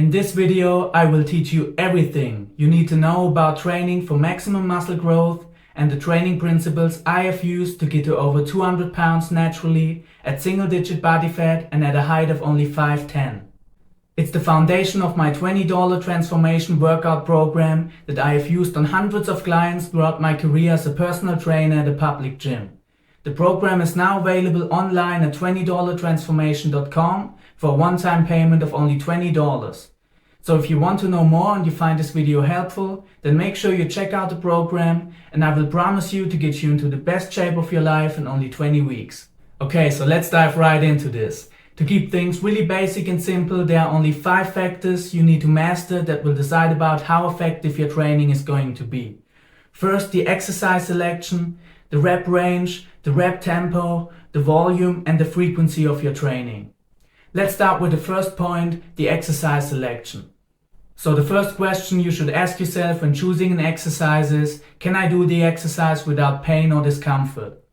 In this video, I will teach you everything you need to know about training for maximum muscle growth and the training principles I have used to get to over 200 pounds naturally at single-digit body fat and at a height of only 5'10". It's the foundation of my $20 transformation workout program that I have used on hundreds of clients throughout my career as a personal trainer at a public gym. The program is now available online at $20transformation.com for a one-time payment of only $20. So if you want to know more and you find this video helpful, then make sure you check out the program and I will promise you to get you into the best shape of your life in only 20 weeks. Okay, so let's dive right into this. To keep things really basic and simple, there are only 5 factors you need to master that will decide about how effective your training is going to be. First, the exercise selection, the rep range, the rep tempo, the volume and the frequency of your training. Let's start with the first point, the exercise selection. So the first question you should ask yourself when choosing an exercise is, can I do the exercise without pain or discomfort?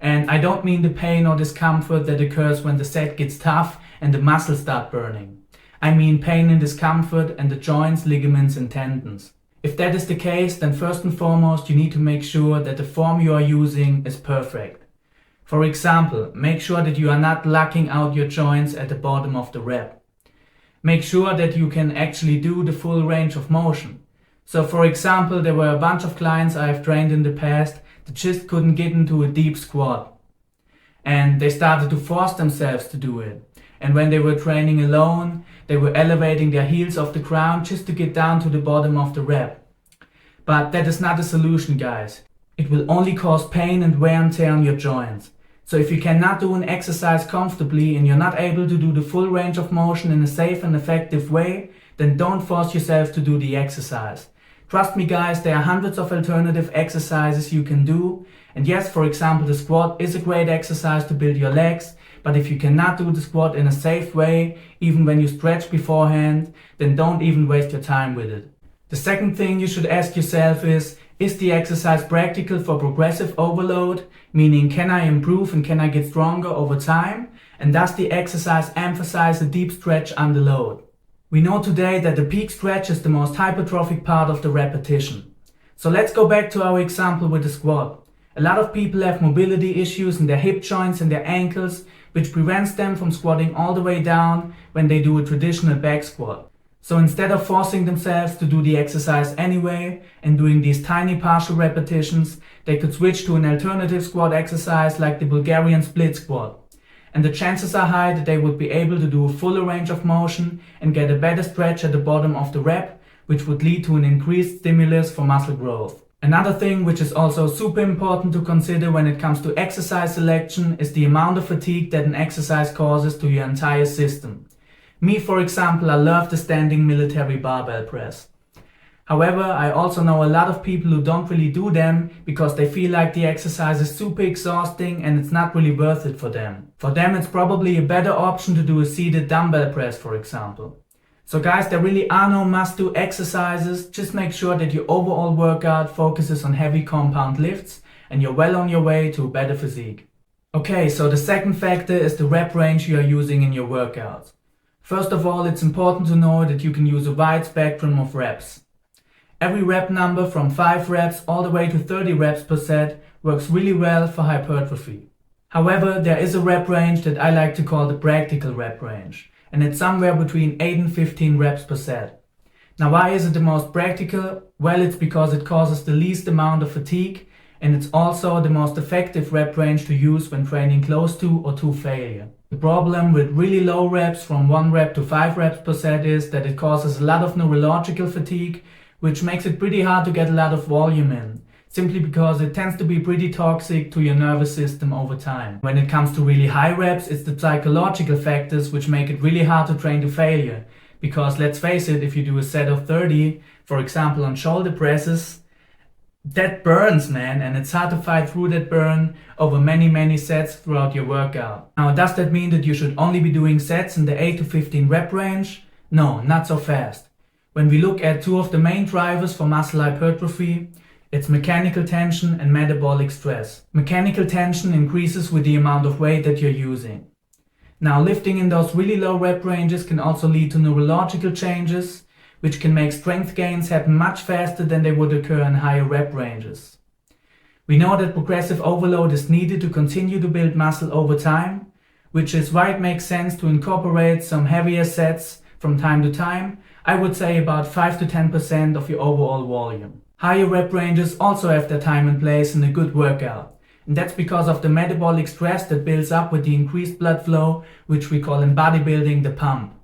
And I don't mean the pain or discomfort that occurs when the set gets tough and the muscles start burning. I mean pain and discomfort and the joints, ligaments and tendons. If that is the case, then first and foremost you need to make sure that the form you are using is perfect. For example, make sure that you are not locking out your joints at the bottom of the rep. Make sure that you can actually do the full range of motion. So for example, there were a bunch of clients I have trained in the past that just couldn't get into a deep squat. And they started to force themselves to do it. And when they were training alone, they were elevating their heels off the ground just to get down to the bottom of the rep. But that is not a solution, guys. It will only cause pain and wear and tear on your joints. So if you cannot do an exercise comfortably and you're not able to do the full range of motion in a safe and effective way, then don't force yourself to do the exercise. Trust me guys, there are hundreds of alternative exercises you can do. And yes, for example, the squat is a great exercise to build your legs, but if you cannot do the squat in a safe way, even when you stretch beforehand, then don't even waste your time with it. The second thing you should ask yourself is the exercise practical for progressive overload? Meaning, can I improve and can I get stronger over time? And does the exercise emphasize a deep stretch under load? We know today that the peak stretch is the most hypertrophic part of the repetition. So let's go back to our example with the squat. A lot of people have mobility issues in their hip joints and their ankles, which prevents them from squatting all the way down when they do a traditional back squat. So instead of forcing themselves to do the exercise anyway and doing these tiny partial repetitions, they could switch to an alternative squat exercise like the Bulgarian split squat. And the chances are high that they would be able to do a fuller range of motion and get a better stretch at the bottom of the rep, which would lead to an increased stimulus for muscle growth. Another thing which is also super important to consider when it comes to exercise selection is the amount of fatigue that an exercise causes to your entire system. Me, for example, I love the standing military barbell press. However, I also know a lot of people who don't really do them because they feel like the exercise is super exhausting and it's not really worth it for them. For them, it's probably a better option to do a seated dumbbell press, for example. So guys, there really are no must-do exercises. Just make sure that your overall workout focuses on heavy compound lifts and you're well on your way to a better physique. Okay, so the second factor is the rep range you are using in your workouts. First of all, it's important to know that you can use a wide spectrum of reps. Every rep number from 5 reps all the way to 30 reps per set works really well for hypertrophy. However, there is a rep range that I like to call the practical rep range, and it's somewhere between 8 and 15 reps per set. Now why is it the most practical? Well, it's because it causes the least amount of fatigue and it's also the most effective rep range to use when training close to or to failure. The problem with really low reps from 1 rep to 5 reps per set is that it causes a lot of neurological fatigue, which makes it pretty hard to get a lot of volume in, simply because it tends to be pretty toxic to your nervous system over time. When it comes to really high reps, it's the psychological factors which make it really hard to train to failure. Because let's face it, if you do a set of 30, for example on shoulder presses, that burns, man, and it's hard to fight through that burn over many sets throughout your workout. Now, does that mean that you should only be doing sets in the 8 to 15 rep range? No, not so fast. When we look at 2 of the main drivers for muscle hypertrophy, it's mechanical tension and metabolic stress. Mechanical tension increases with the amount of weight that you're using. Now, lifting in those really low rep ranges can also lead to neurological changes, which can make strength gains happen much faster than they would occur in higher rep ranges. We know that progressive overload is needed to continue to build muscle over time, which is why it makes sense to incorporate some heavier sets from time to time. I would say about 5 to 10% of your overall volume. Higher rep ranges also have their time and place in a good workout, and that's because of the metabolic stress that builds up with the increased blood flow, which we call in bodybuilding the pump.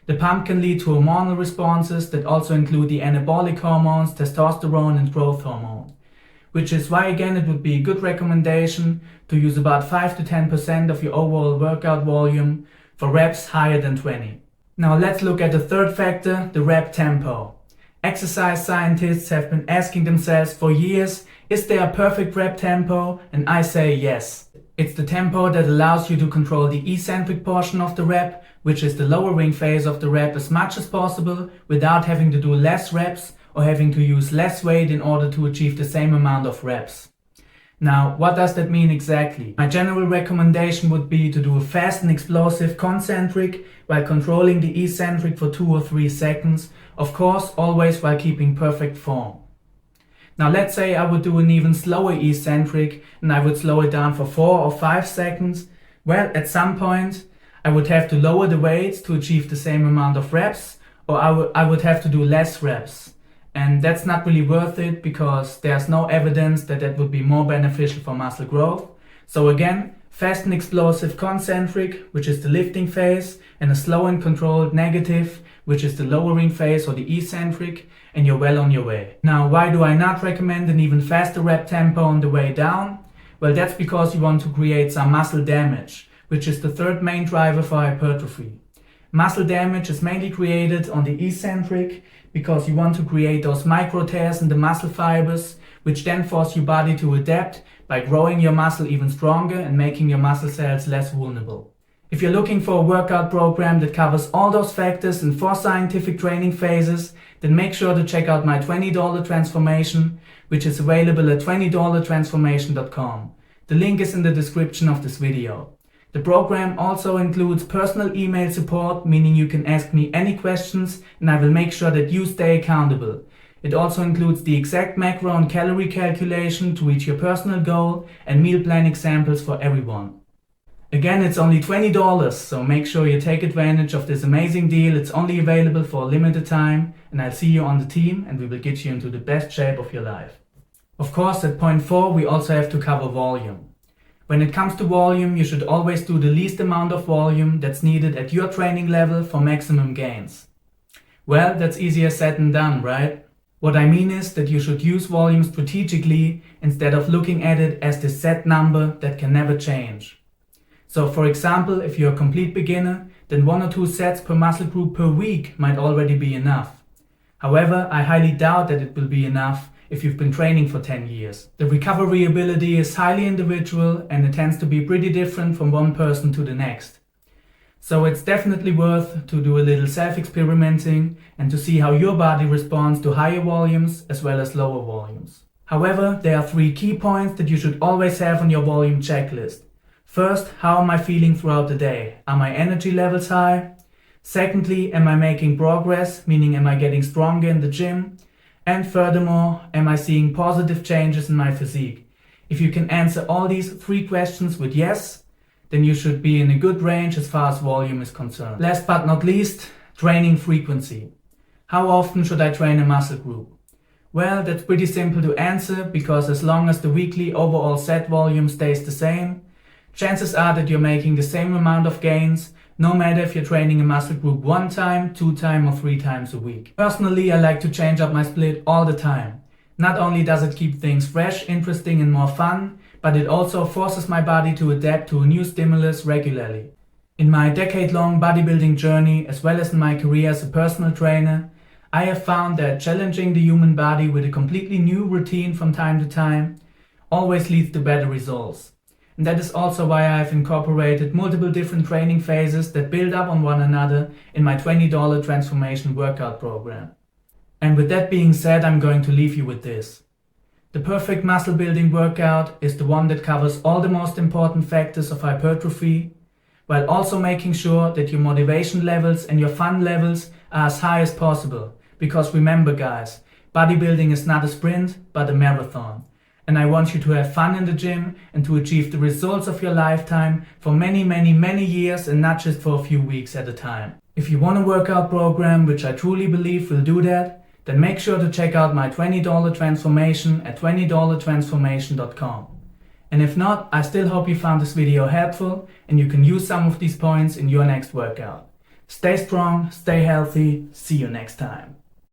The pump can lead to hormonal responses that also include the anabolic hormones, testosterone and growth hormone, which is why again it would be a good recommendation to use about 5 to 10% of your overall workout volume for reps higher than 20. Now let's look at the third factor, the rep tempo. Exercise scientists have been asking themselves for years, is there a perfect rep tempo? And I say yes. It's the tempo that allows you to control the eccentric portion of the rep, which is the lowering phase of the rep, as much as possible without having to do less reps or having to use less weight in order to achieve the same amount of reps. Now, what does that mean exactly? My general recommendation would be to do a fast and explosive concentric while controlling the eccentric for 2 or 3 seconds, of course always while keeping perfect form. Now let's say I would do an even slower eccentric and I would slow it down for 4 or 5 seconds. Well, at some point I would have to lower the weights to achieve the same amount of reps, or I would have to do less reps. And that's not really worth it because there's no evidence that that would be more beneficial for muscle growth. So again, fast and explosive concentric, which is the lifting phase, and a slow and controlled negative, which is the lowering phase or the eccentric, and you're well on your way. Now, why do I not recommend an even faster rep tempo on the way down? Well, that's because you want to create some muscle damage, which is the third main driver for hypertrophy. Muscle damage is mainly created on the eccentric because you want to create those micro tears in the muscle fibers, which then force your body to adapt by growing your muscle even stronger and making your muscle cells less vulnerable. If you're looking for a workout program that covers all those factors in 4 scientific training phases, then make sure to check out my $20 transformation, which is available at $20transformation.com. The link is in the description of this video. The program also includes personal email support, meaning you can ask me any questions and I will make sure that you stay accountable. It also includes the exact macro and calorie calculation to reach your personal goal and meal plan examples for everyone. Again, it's only $20, so make sure you take advantage of this amazing deal. It's only available for a limited time and I'll see you on the team and we will get you into the best shape of your life. Of course, at point 4, we also have to cover volume. When it comes to volume, you should always do the least amount of volume that's needed at your training level for maximum gains. Well, that's easier said than done, right? What I mean is that you should use volume strategically instead of looking at it as this set number that can never change. So for example, if you're a complete beginner, then 1 or 2 sets per muscle group per week might already be enough. However, I highly doubt that it will be enough if you've been training for 10 years. The recovery ability is highly individual and it tends to be pretty different from one person to the next. So it's definitely worth to do a little self-experimenting and to see how your body responds to higher volumes as well as lower volumes. However, there are 3 key points that you should always have on your volume checklist. First, how am I feeling throughout the day? Are my energy levels high? Secondly, am I making progress, meaning am I getting stronger in the gym? And furthermore, am I seeing positive changes in my physique? If you can answer all these 3 questions with yes, then you should be in a good range as far as volume is concerned. Last but not least, training frequency. How often should I train a muscle group? Well, that's pretty simple to answer because as long as the weekly overall set volume stays the same, chances are that you're making the same amount of gains no matter if you're training a muscle group 1 time, 2 times or 3 times a week. Personally, I like to change up my split all the time. Not only does it keep things fresh, interesting and more fun, but it also forces my body to adapt to a new stimulus regularly. In my decade-long bodybuilding journey, as well as in my career as a personal trainer, I have found that challenging the human body with a completely new routine from time to time always leads to better results. And that is also why I have incorporated multiple different training phases that build up on one another in my $20 transformation workout program. And with that being said, I'm going to leave you with this. The perfect muscle building workout is the one that covers all the most important factors of hypertrophy, while also making sure that your motivation levels and your fun levels are as high as possible. Because remember guys, bodybuilding is not a sprint, but a marathon. And I want you to have fun in the gym and to achieve the results of your lifetime for many, many, many years and not just for a few weeks at a time. If you want a workout program, which I truly believe will do that, then make sure to check out my $20 transformation at $20transformation.com. And if not, I still hope you found this video helpful and you can use some of these points in your next workout. Stay strong, stay healthy, see you next time.